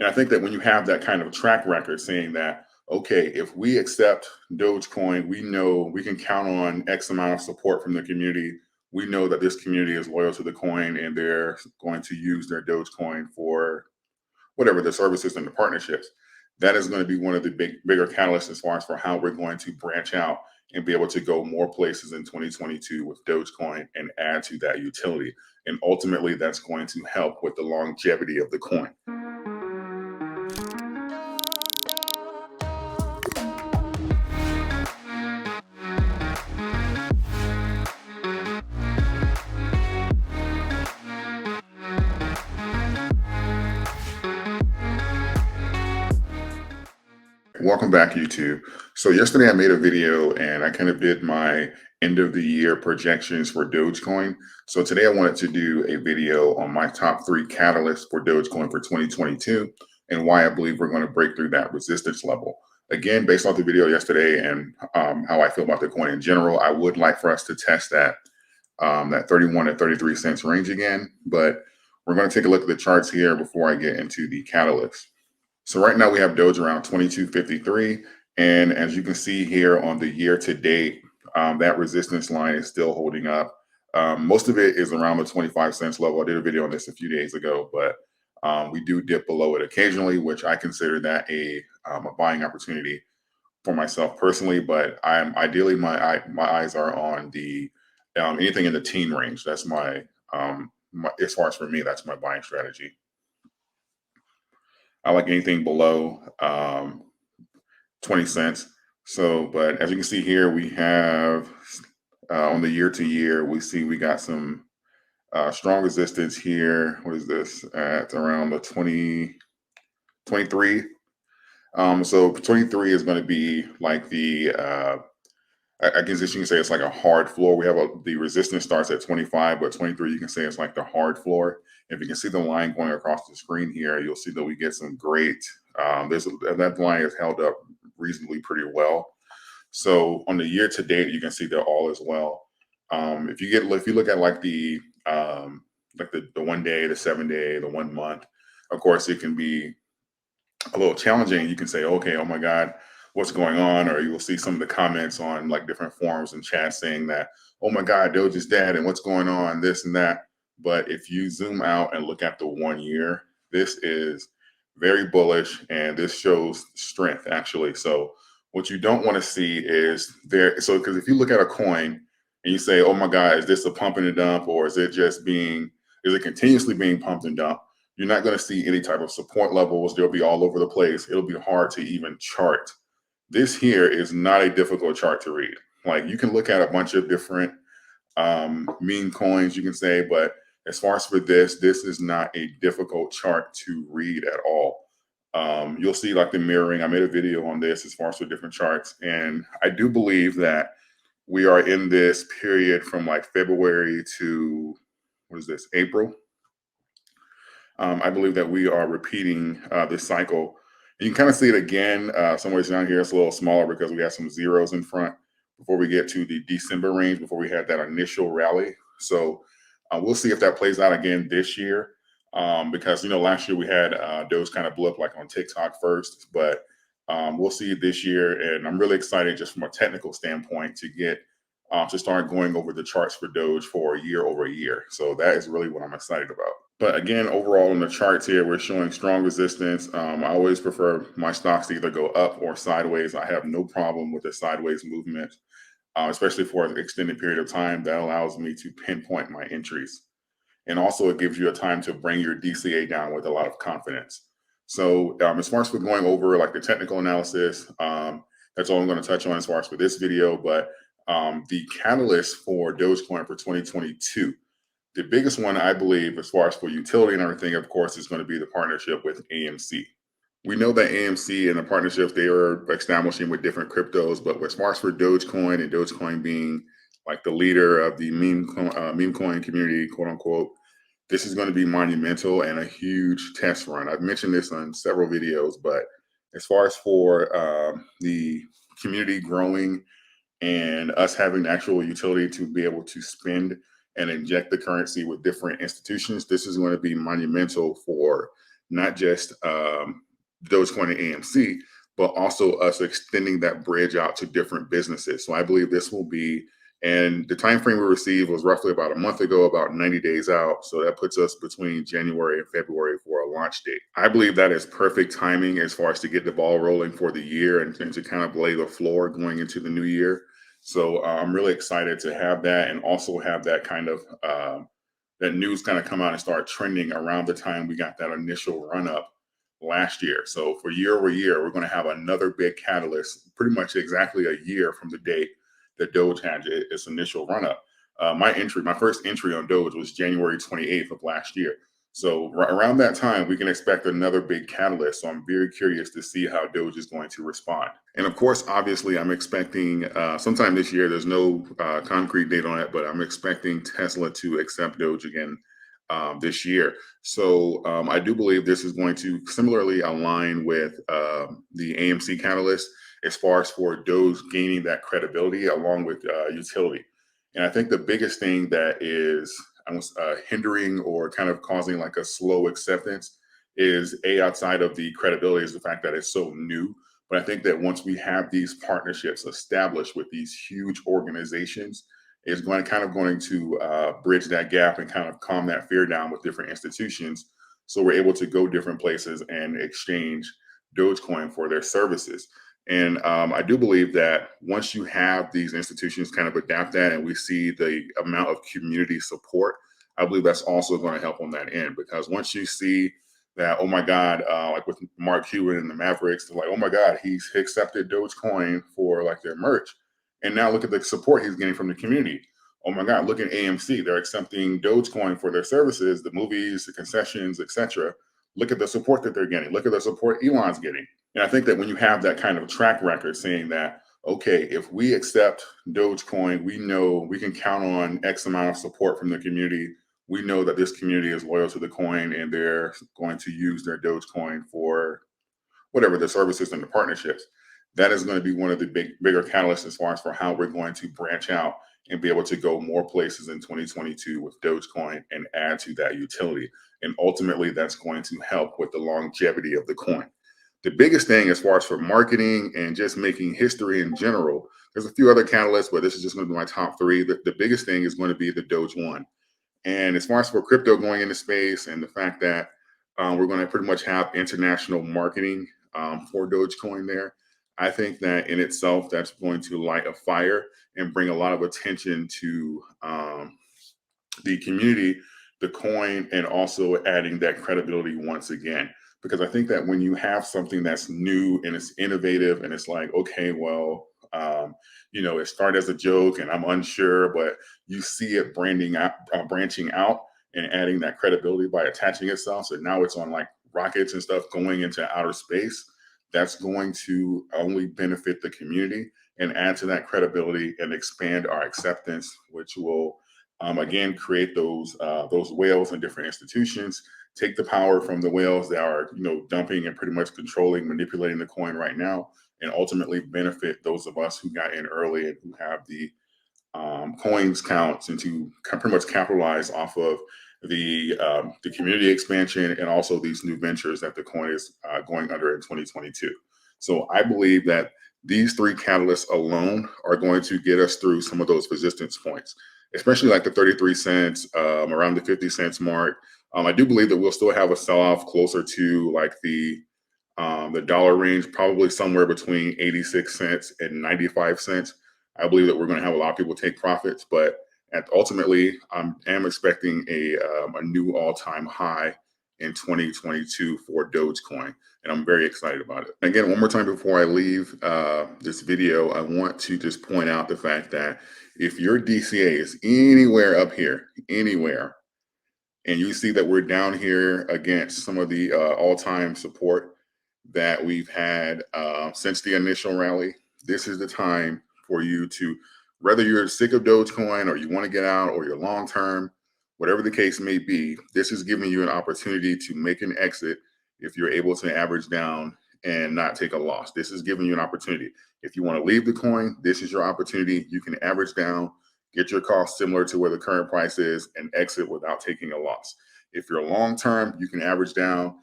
And I think that when you have that kind of track record saying that, okay, if we accept Dogecoin, we know we can count on X amount of support from the community. We know that this community is loyal to the coin and they're going to use their Dogecoin for whatever the services and the partnerships. That is going to be one of the bigger catalysts as far as for how we're going to branch out and be able to go more places in 2022 with Dogecoin and add to that utility. And ultimately, that's going to help with the longevity of the coin. Welcome back, YouTube. So yesterday I made a video and I kind of did my end of the year projections for Dogecoin. So today I wanted to do a video on my top 3 catalysts for Dogecoin for 2022 and why I believe we're going to break through that resistance level. Again, based off the video yesterday and how I feel about the coin in general, I would like for us to test that 31 to 33 cents range again. But we're going to take a look at the charts here before I get into the catalysts. So right now we have Doge around 22.53. And as you can see here on the year to date, that resistance line is still holding up. Most of it is around the 25 cents level. I did a video on this a few days ago, but we do dip below it occasionally, which I consider that a buying opportunity for myself personally. But I'm ideally my eyes are on the anything in the teen range. That's my as far as for me, that's my buying strategy. I like anything below 20 cents. So, but as you can see here, we have on the year to year, we see we got some strong resistance here. What is this at around the 23? So 23 is going to be like the, I guess you can say it's like a hard floor. We have the resistance starts at 25, but 23, you can say it's like the hard floor. If you can see the line going across the screen here, you'll see that we get some great, that line is held up reasonably pretty well. So on the year to date, you can see that all is well. If you look at like the 1 day, the 7 day, the 1 month, of course, it can be a little challenging. You can say, okay, oh my God, what's going on? Or you will see some of the comments on like different forums and chats saying that, oh my God, Doge is dead and what's going on, this and that. But if you zoom out and look at the 1 year, this is very bullish and this shows strength actually. So what you don't want to see is there. So because if you look at a coin and you say, oh my God, is this a pump and a dump, or is it continuously being pumped and dumped? You're not going to see any type of support levels. They'll be all over the place. It'll be hard to even chart. This here is not a difficult chart to read. Like you can look at a bunch of different meme coins, you can say, but as far as for this is not a difficult chart to read at all. You'll see like the mirroring. I made a video on this as far as for different charts. And I do believe that we are in this period from like February to, what is this, April? I believe that we are repeating this cycle. You can kind of see it again somewhere down here. It's a little smaller because we have some zeros in front before we get to the December range, before we had that initial rally. So we'll see if that plays out again this year because, last year we had Doge kind of blew up like on TikTok first, but we'll see it this year. And I'm really excited just from a technical standpoint to get to start going over the charts for Doge for year over year. So that is really what I'm excited about. But again, overall in the charts here, we're showing strong resistance. I always prefer my stocks to either go up or sideways. I have no problem with the sideways movement, especially for an extended period of time. That allows me to pinpoint my entries. And also it gives you a time to bring your DCA down with a lot of confidence. So as far as we're going over like the technical analysis, that's all I'm going to touch on as far as for this video. But the catalyst for Dogecoin for 2022, the biggest one, I believe, as far as for utility and everything, of course, is going to be the partnership with AMC. We know that AMC and the partnerships they are establishing with different cryptos, but as far as for Dogecoin and Dogecoin being like the leader of the meme coin community, quote unquote, this is going to be monumental and a huge test run. I've mentioned this on several videos, but as far as for the community growing and us having actual utility to be able to spend and inject the currency with different institutions, this is going to be monumental for not just Dogecoin and AMC, but also us extending that bridge out to different businesses. So I believe this will be, and the time frame we received was roughly about a month ago, about 90 days out. So that puts us between January and February for a launch date. I believe that is perfect timing as far as to get the ball rolling for the year and to kind of lay the floor going into the new year. So I'm really excited to have that, and also have that kind of that news kind of come out and start trending around the time we got that initial run up last year. So for year over year, we're going to have another big catalyst, pretty much exactly a year from the date that Doge had its initial run up. My first entry on Doge was January 28th of last year. So around that time, we can expect another big catalyst. So I'm very curious to see how Doge is going to respond. And of course, obviously, I'm expecting sometime this year. There's no concrete date on it, but I'm expecting Tesla to accept Doge again this year. So I do believe this is going to similarly align with the AMC catalyst as far as for Doge gaining that credibility along with utility. And I think the biggest thing that is hindering or kind of causing like a slow acceptance is outside of the credibility, is the fact that it's so new. But I think that once we have these partnerships established with these huge organizations, it's going to bridge that gap and kind of calm that fear down with different institutions. So we're able to go different places and exchange Dogecoin for their services. And I do believe that once you have these institutions kind of adapt that, and we see the amount of community support, I believe that's also going to help on that end. Because once you see that, oh my God, like with Mark Cuban and the Mavericks, they're like, oh my God, he's accepted Dogecoin for like their merch. And now look at the support he's getting from the community. Oh my God, look at AMC. They're accepting Dogecoin for their services, the movies, the concessions, etc. Look at the support that they're getting. Look at the support Elon's getting. And I think that when you have that kind of track record saying that, okay, if we accept Dogecoin, we know we can count on X amount of support from the community. We know that this community is loyal to the coin and they're going to use their Dogecoin for whatever the services and the partnerships. That is going to be one of the bigger catalysts as far as for how we're going to branch out and be able to go more places in 2022 with Dogecoin and add to that utility. And ultimately, that's going to help with the longevity of the coin. The biggest thing as far as for marketing and just making history in general, there's a few other catalysts, but this is just going to be my top three. The biggest thing is going to be the Doge One. And as far as for crypto going into space and the fact that we're going to pretty much have international marketing for Dogecoin there, I think that in itself, that's going to light a fire and bring a lot of attention to the community, the coin, and also adding that credibility once again. Because I think that when you have something that's new and it's innovative and it's like, okay, well, it started as a joke and I'm unsure, but you see it branching out and adding that credibility by attaching itself. So now it's on like rockets and stuff going into outer space. That's going to only benefit the community and add to that credibility and expand our acceptance, which will again create those whales in different institutions, take the power from the whales that are dumping and pretty much controlling, manipulating the coin right now, and ultimately benefit those of us who got in early and who have the coins counts and to pretty much capitalize off of the community expansion and also these new ventures that the coin is going under in 2022. So I believe that these three catalysts alone are going to get us through some of those resistance points, especially like the 33 cents, around the 50 cents mark. I do believe that we'll still have a sell-off closer to like the dollar range, probably somewhere between 86 cents and 95 cents. I believe that we're going to have a lot of people take profits, but ultimately, I am expecting a new all-time high in 2022 for Dogecoin, and I'm very excited about it. Again, one more time before I leave this video, I want to just point out the fact that if your DCA is anywhere up here, anywhere, and you see that we're down here against some of the all-time support that we've had since the initial rally, this is the time for you to, whether you're sick of Dogecoin or you want to get out or you're long term, whatever the case may be, this is giving you an opportunity to make an exit if you're able to average down and not take a loss. This is giving you an opportunity. If you want to leave the coin, this is your opportunity. You can average down, get your cost similar to where the current price is, and exit without taking a loss. If you're long term, you can average down,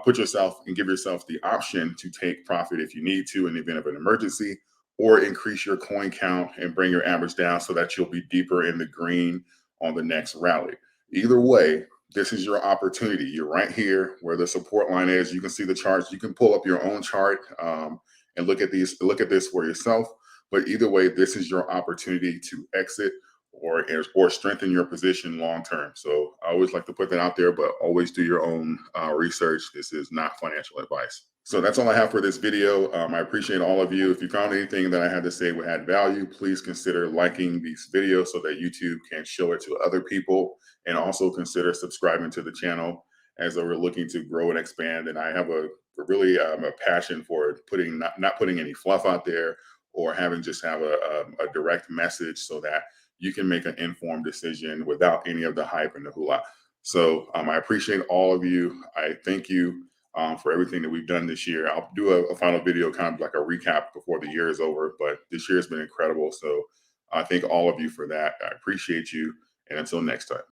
put yourself and give yourself the option to take profit if you need to in the event of an emergency, or increase your coin count and bring your average down so that you'll be deeper in the green on the next rally. Either way, this is your opportunity. You're right here where the support line is. You can see the charts. You can pull up your own chart and look at this for yourself. But either way, this is your opportunity to exit or strengthen your position long term. So I always like to put that out there, but always do your own research. This is not financial advice. So that's all I have for this video. I appreciate all of you. If you found anything that I had to say would add value, please consider liking these videos so that YouTube can show it to other people, and also consider subscribing to the channel as we're looking to grow and expand. And I have a passion for not putting any fluff out there, or just have a direct message so that you can make an informed decision without any of the hype and the hula. So I appreciate all of you. I thank you for everything that we've done this year. I'll do a final video, kind of like a recap before the year is over, but this year has been incredible. So I thank all of you for that. I appreciate you. And until next time.